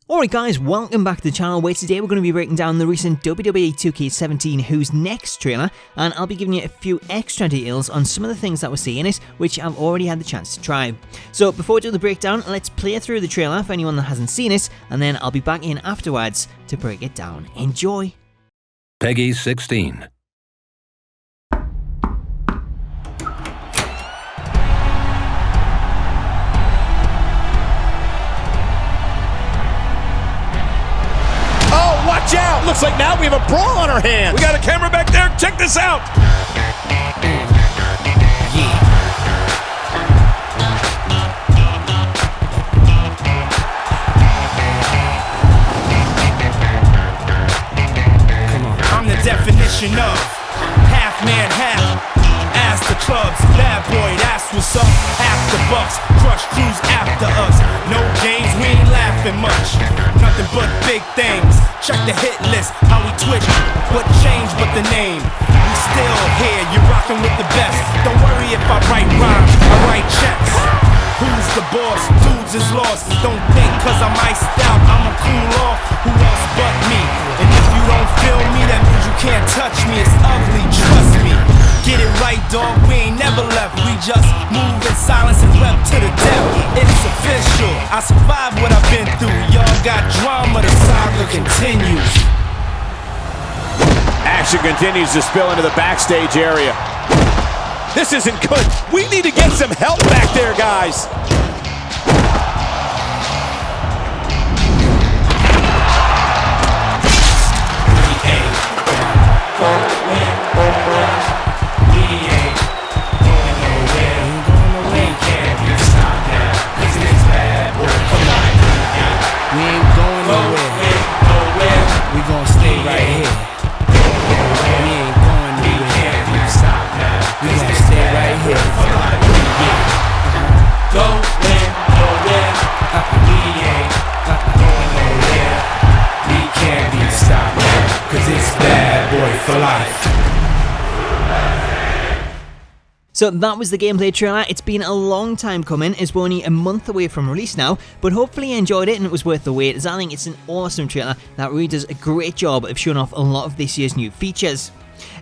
Alright guys, welcome back to the channel where today we're going to be breaking down the recent WWE 2K17 Who's Next trailer, and I'll be giving you a few extra details on some of the things that we're seeing in it, which I've already had the chance to try. So before we do the breakdown, let's play through the trailer for anyone that hasn't seen it, and then I'll be back in afterwards to break it down. Enjoy! Peggy 16. Watch out! Looks like now we have a brawl on our hands. We got a camera back there. Check this out. Yeah. Come on. I'm the definition of half man, half ass the clubs. Bad boy, that's what's up. Half the bucks, crush crews after us. No games, we ain't laughing much. Nothing but big things. Check the hit list, how we twitch. What changed but the name? We still here, you're rocking with the best. Don't worry if I write rhymes, I write checks. Who's the boss? Dudes is lost. Don't think cause I'm iced out, I'ma cool off. Who else but me? And if you don't feel me, that means you can't touch me. It's ugly, trust me. Get it right, dog, we ain't never left. We just move in silence and rep to the death. It's official, I survived what I've been through. Y'all got drama, the saga continues. Action continues to spill into the backstage area. This isn't good. We need to get some help back there, guys. So that was the gameplay trailer. It's been a long time coming, as we're only a month away from release now, but hopefully you enjoyed it and it was worth the wait, as I think it's an awesome trailer that really does a great job of showing off a lot of this year's new features.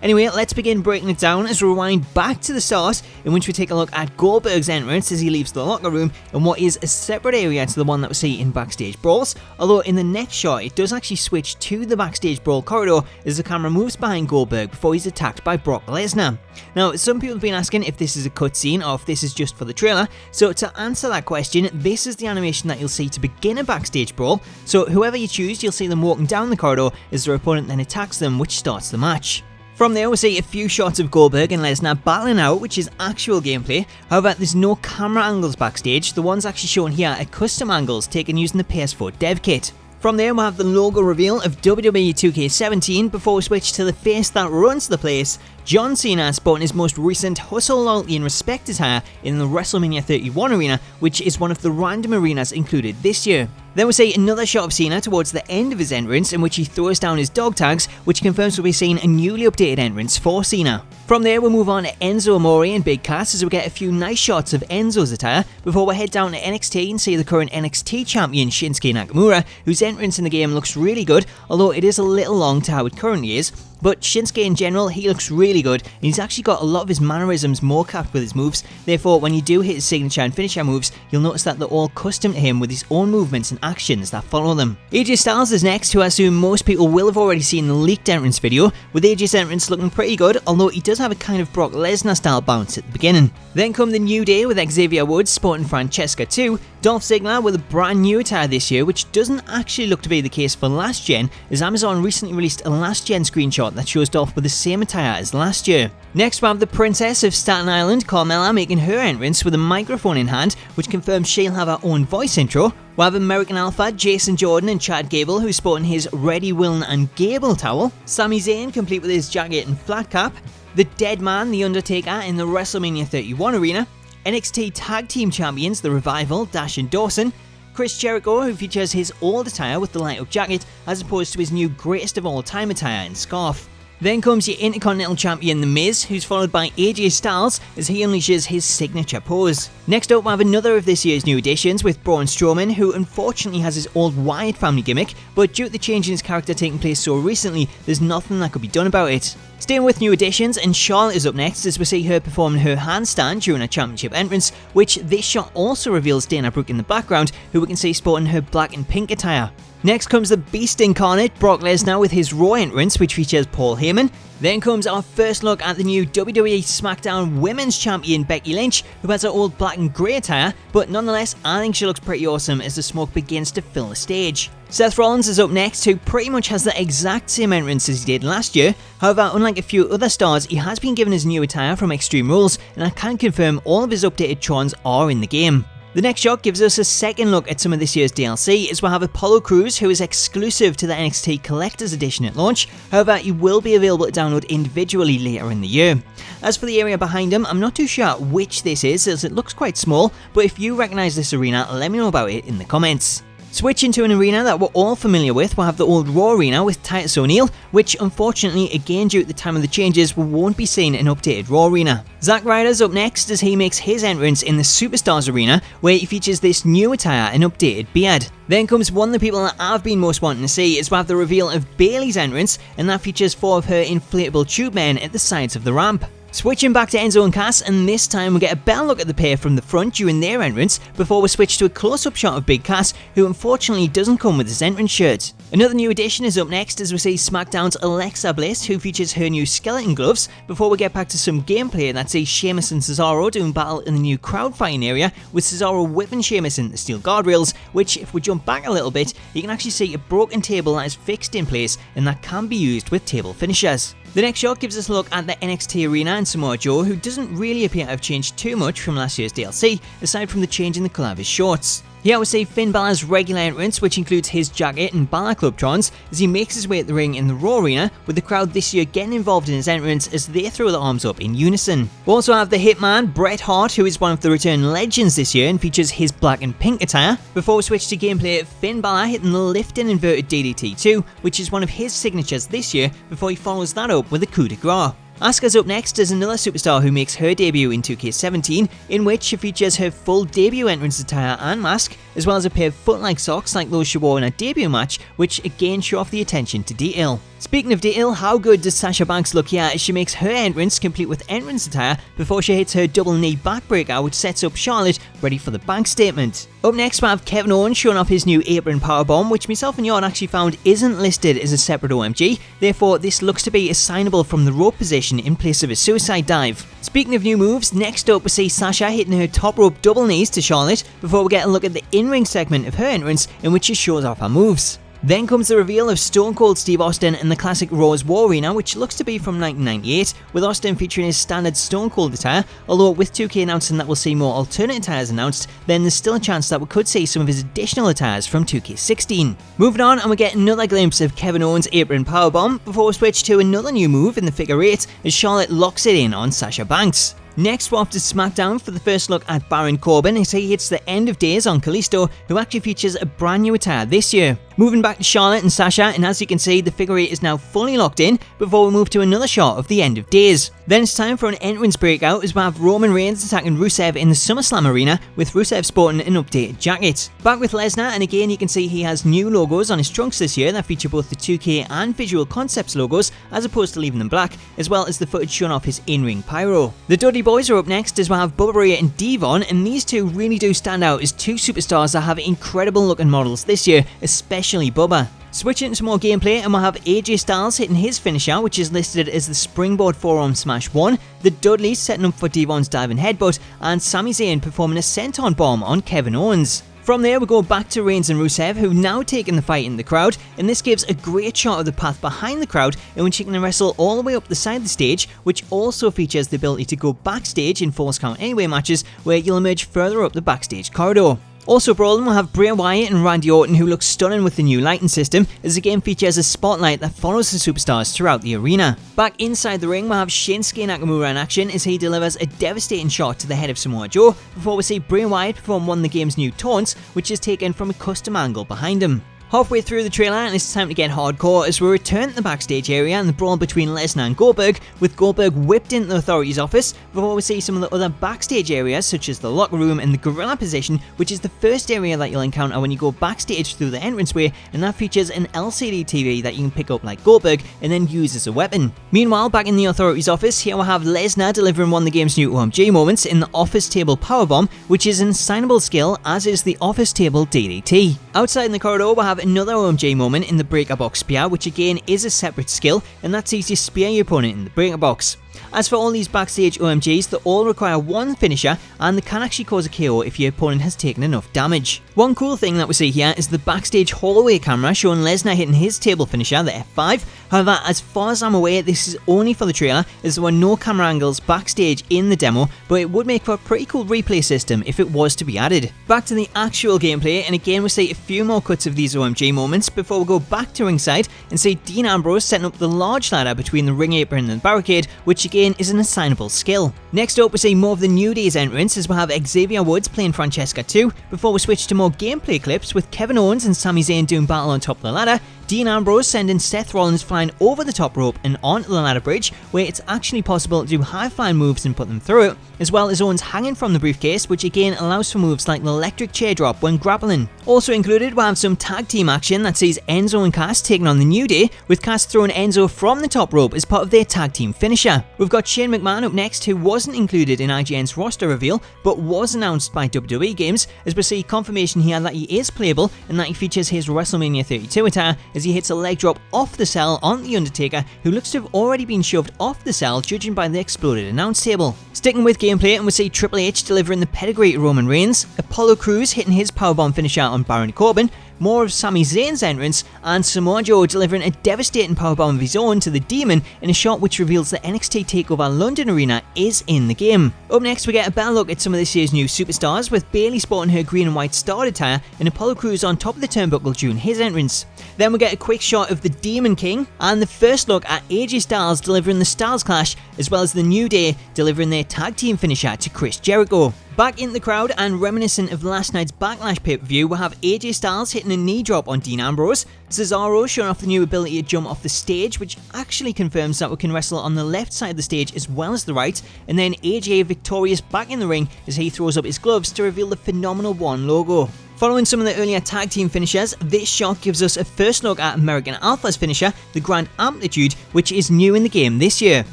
Anyway, let's begin breaking it down as we rewind back to the start, in which we take a look at Goldberg's entrance as he leaves the locker room in what is a separate area to the one that we see in Backstage Brawls, although in the next shot it does actually switch to the Backstage Brawl corridor as the camera moves behind Goldberg before he's attacked by Brock Lesnar. Now, some people have been asking if this is a cutscene or if this is just for the trailer, so to answer that question, this is the animation that you'll see to begin a Backstage Brawl, so whoever you choose, you'll see them walking down the corridor as their opponent then attacks them, which starts the match. From there we'll see a few shots of Goldberg and Lesnar battling out, which is actual gameplay. However, there's no camera angles backstage. The ones actually shown here are custom angles taken using the PS4 dev kit. From there we'll have the logo reveal of WWE 2K17 before we switch to the face that runs the place, John Cena, sporting his most recent Hustle, Loyalty and Respect attire in the WrestleMania 31 arena, which is one of the random arenas included this year. Then we'll see another shot of Cena towards the end of his entrance, in which he throws down his dog tags, which confirms we'll be seeing a newly updated entrance for Cena. From there we'll move on to Enzo Amore and Big Cass as we get a few nice shots of Enzo's attire, before we head down to NXT and see the current NXT champion Shinsuke Nakamura, whose entrance in the game looks really good, although it is a little long to how it currently is. But Shinsuke in general, he looks really good, and he's actually got a lot of his mannerisms mocapped with his moves. Therefore, when you do hit his signature and finisher moves, you'll notice that they're all custom to him with his own movements and actions that follow them. AJ Styles is next, who I assume most people will have already seen the leaked entrance video, with AJ's entrance looking pretty good, although he does have a kind of Brock Lesnar style bounce at the beginning. Then come the New Day with Xavier Woods sporting Francesca 2, Dolph Ziggler with a brand new attire this year, which doesn't actually look to be the case for last gen, as Amazon recently released a last gen screenshot that shows Dolph with the same attire as last year. Next we have the Princess of Staten Island, Carmella, making her entrance with a microphone in hand, which confirms she'll have her own voice intro. We'll have American Alpha, Jason Jordan and Chad Gable, who's sporting his Ready, Willing and Gable towel. Sami Zayn complete with his jacket and flat cap. The Dead Man, The Undertaker in the WrestleMania 31 arena. NXT Tag Team Champions, The Revival, Dash and Dawson. Chris Jericho, who features his old attire with the light up jacket as opposed to his new greatest of all time attire and scarf. Then comes your Intercontinental Champion The Miz, who's followed by AJ Styles as he unleashes his signature pose. Next up we have another of this year's new additions with Braun Strowman, who unfortunately has his old Wyatt family gimmick, but due to the change in his character taking place so recently, there's nothing that could be done about it. Staying with new additions, and Charlotte is up next as we see her performing her handstand during her championship entrance, which this shot also reveals Dana Brooke in the background, who we can see sporting her black and pink attire. Next comes the Beast Incarnate, Brock Lesnar, with his Raw entrance, which features Paul Heyman. Then comes our first look at the new WWE SmackDown Women's Champion Becky Lynch, who has her old black and grey attire, but nonetheless I think she looks pretty awesome as the smoke begins to fill the stage. Seth Rollins is up next, who pretty much has the exact same entrance as he did last year. However, unlike a few other stars, he has been given his new attire from Extreme Rules, and I can confirm all of his updated Trons are in the game. The next shot gives us a second look at some of this year's DLC, as we'll have Apollo Crews, who is exclusive to the NXT Collector's Edition at launch. However, he will be available to download individually later in the year. As for the area behind him, I'm not too sure which this is, as it looks quite small, but if you recognise this arena, let me know about it in the comments. Switching to an arena that we're all familiar with, we'll have the old Raw arena with Titus O'Neil, which unfortunately, again due to the time of the changes, we won't be seeing an updated Raw arena. Zack Ryder's up next as he makes his entrance in the Superstars arena, where he features this new attire and updated beard. Then comes one of the people that I've been most wanting to see, as we have the reveal of Bayley's entrance, and that features 4 of her inflatable tube men at the sides of the ramp. Switching back to Enzo and Cass, and this time we get a better look at the pair from the front during their entrance, before we switch to a close-up shot of Big Cass, who unfortunately doesn't come with his entrance shirt. Another new addition is up next as we see SmackDown's Alexa Bliss, who features her new skeleton gloves, before we get back to some gameplay that sees Sheamus and Cesaro doing battle in the new crowd fighting area, with Cesaro whipping Sheamus into steel guardrails, which, if we jump back a little bit, you can actually see a broken table that is fixed in place, and that can be used with table finishers. The next shot gives us a look at the NXT arena and Samoa Joe, who doesn't really appear to have changed too much from last year's DLC, aside from the change in the colour of his shorts. Here we see Finn Balor's regular entrance, which includes his jacket and Balor Club Trons, as he makes his way at the ring in the Raw arena, with the crowd this year getting involved in his entrance as they throw their arms up in unison. We also have the Hitman, Bret Hart, who is one of the return legends this year and features his black and pink attire. Before we switch to gameplay, Finn Balor hitting the lift and inverted DDT2, which is one of his signatures this year, before he follows that up with a coup de grace. Asuka's up next as another superstar who makes her debut in 2K17, in which she features her full debut entrance attire and mask, as well as a pair of foot-like socks like those she wore in her debut match, which again show off the attention to detail. Speaking of detail, how good does Sasha Banks look here as she makes her entrance complete with entrance attire before she hits her double knee backbreaker, which sets up Charlotte ready for the bank statement. Up next we have Kevin Owens showing off his new apron powerbomb, which myself and Jon actually found isn't listed as a separate OMG, therefore this looks to be assignable from the rope position in place of a suicide dive. Speaking of new moves, next up we see Sasha hitting her top rope double knees to Charlotte before we get a look at the in-ring segment of her entrance, in which she shows off her moves. Then comes the reveal of Stone Cold Steve Austin in the classic Raw's War Arena, which looks to be from 1998, with Austin featuring his standard Stone Cold attire, although with 2K announcing that we'll see more alternate attires announced, then there's still a chance that we could see some of his additional attires from 2K16. Moving on, and we get another glimpse of Kevin Owens' apron powerbomb, before we switch to another new move in the figure 8, as Charlotte locks it in on Sasha Banks. Next we're off to SmackDown for the first look at Baron Corbin as he hits the end of days on Kalisto, who actually features a brand new attire this year. Moving back to Charlotte and Sasha, and as you can see the figure 8 is now fully locked in before we move to another shot of the end of days. Then it's time for an entrance breakout as we have Roman Reigns attacking Rusev in the SummerSlam arena, with Rusev sporting an updated jacket. Back with Lesnar, and again you can see he has new logos on his trunks this year that feature both the 2K and Visual Concepts logos as opposed to leaving them black, as well as the footage showing off his in-ring pyro. The Dudley Boys are up next as we have Bubba Ray and Devon, and these two really do stand out as two superstars that have incredible looking models this year, especially Bubba. Switching to more gameplay, and we'll have AJ Styles hitting his finisher, which is listed as the Springboard Forearm Smash 1, the Dudleys setting up for Devon's diving headbutt, and Sami Zayn performing a senton bomb on Kevin Owens. From there we go back to Reigns and Rusev, who've now taken the fight in the crowd, and this gives a great shot of the path behind the crowd in which you can wrestle all the way up the side of the stage, which also features the ability to go backstage in Falls Count Anywhere matches where you'll emerge further up the backstage corridor. Also brawling, we'll have Bray Wyatt and Randy Orton, who look stunning with the new lighting system, as the game features a spotlight that follows the superstars throughout the arena. Back inside the ring, we'll have Shinsuke Nakamura in action as he delivers a devastating shot to the head of Samoa Joe, before we see Bray Wyatt perform one of the game's new taunts, which is taken from a custom angle behind him. Halfway through the trailer, and it's time to get hardcore as we return to the backstage area and the brawl between Lesnar and Goldberg, with Goldberg whipped into the authorities' office before we see some of the other backstage areas such as the locker room and the gorilla position, which is the first area that you'll encounter when you go backstage through the entranceway, and that features an LCD TV that you can pick up like Goldberg and then use as a weapon. Meanwhile, back in the authorities' office, here we'll have Lesnar delivering one of the game's new OMG moments in the office table powerbomb, which is an assignable skill, as is the office table DDT. Outside in the corridor, we'll have another OMG moment in the breaker box spear, which again is a separate skill, and that sees you spear your opponent in the breaker box. As for all these backstage OMGs, they all require one finisher, and they can actually cause a KO if your opponent has taken enough damage. One cool thing that we see here is the backstage hallway camera showing Lesnar hitting his table finisher, the F5. However, as far as I'm aware, this is only for the trailer, as there were no camera angles backstage in the demo, but it would make for a pretty cool replay system if it was to be added. Back to the actual gameplay, and again we see a few more cuts of these OMG moments before we go back to ringside and see Dean Ambrose setting up the large ladder between the ring apron and the barricade, which again is an assignable skill. Next up, we see more of the New Day's entrance as we have Xavier Woods playing Francesca 2, before we switch to more gameplay clips with Kevin Owens and Sami Zayn doing battle on top of the ladder, Dean Ambrose sending Seth Rollins flying over the top rope and onto the ladder bridge, where it's actually possible to do high flying moves and put them through it, as well as Owens hanging from the briefcase, which again allows for moves like the electric chair drop when grappling. Also included, we'll have some tag team action that sees Enzo and Cass taking on the New Day, with Cass throwing Enzo from the top rope as part of their tag team finisher. We've got Shane McMahon up next, who wasn't included in IGN's roster reveal, but was announced by WWE Games, as we see confirmation here that he is playable and that he features his WrestleMania 32 attire as he hits a leg drop off the cell on The Undertaker, who looks to have already been shoved off the cell judging by the exploded announce table. Sticking with gameplay, and we see Triple H delivering the pedigree to Roman Reigns, Apollo Crews hitting his powerbomb finisher on Baron Corbin, more of Sami Zayn's entrance, and Samoa Joe delivering a devastating powerbomb of his own to the Demon in a shot which reveals the NXT TakeOver London arena is in the game. Up next, we get a better look at some of this year's new superstars, with Bayley sporting her green and white starred attire and Apollo Crews on top of the turnbuckle during his entrance. Then we get a quick shot of the Demon King, and the first look at AJ Styles delivering the Styles Clash, as well as the New Day delivering their tag team finisher to Chris Jericho. Back in the crowd, and reminiscent of last night's Backlash pay-per-view, we'll have AJ Styles hitting a knee drop on Dean Ambrose, Cesaro showing off the new ability to jump off the stage, which actually confirms that we can wrestle on the left side of the stage as well as the right, and then AJ victorious back in the ring as he throws up his gloves to reveal the Phenomenal One logo. Following some of the earlier tag team finishers, this shot gives us a first look at American Alpha's finisher, the Grand Amplitude, which is new in the game this year.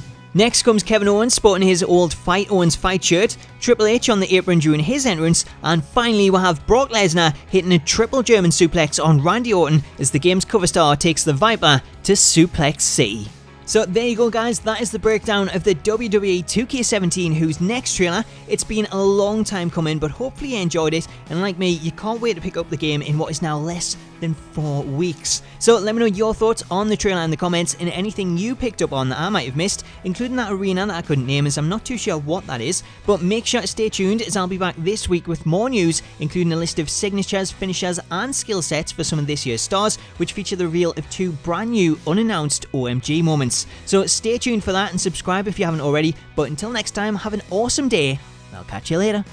Next comes Kevin Owens sporting his old Fight Owens fight shirt, Triple H on the apron during his entrance, and finally we'll have Brock Lesnar hitting a triple German suplex on Randy Orton as the game's cover star takes the Viper to Suplex City. So there you go guys, that is the breakdown of the WWE 2K17 Who's Next trailer. It's been a long time coming, but hopefully you enjoyed it, and like me, you can't wait to pick up the game in what is now less than 4 weeks. So let me know your thoughts on the trailer in the comments, and anything you picked up on that I might have missed, including that arena that I couldn't name as I'm not too sure what that is, but make sure to stay tuned as I'll be back this week with more news, including a list of signatures, finishers and skill sets for some of this year's stars, which feature the reveal of 2 brand new unannounced OMG moments. So stay tuned for that and subscribe if you haven't already, but until next time, have an awesome day, and I'll catch you later.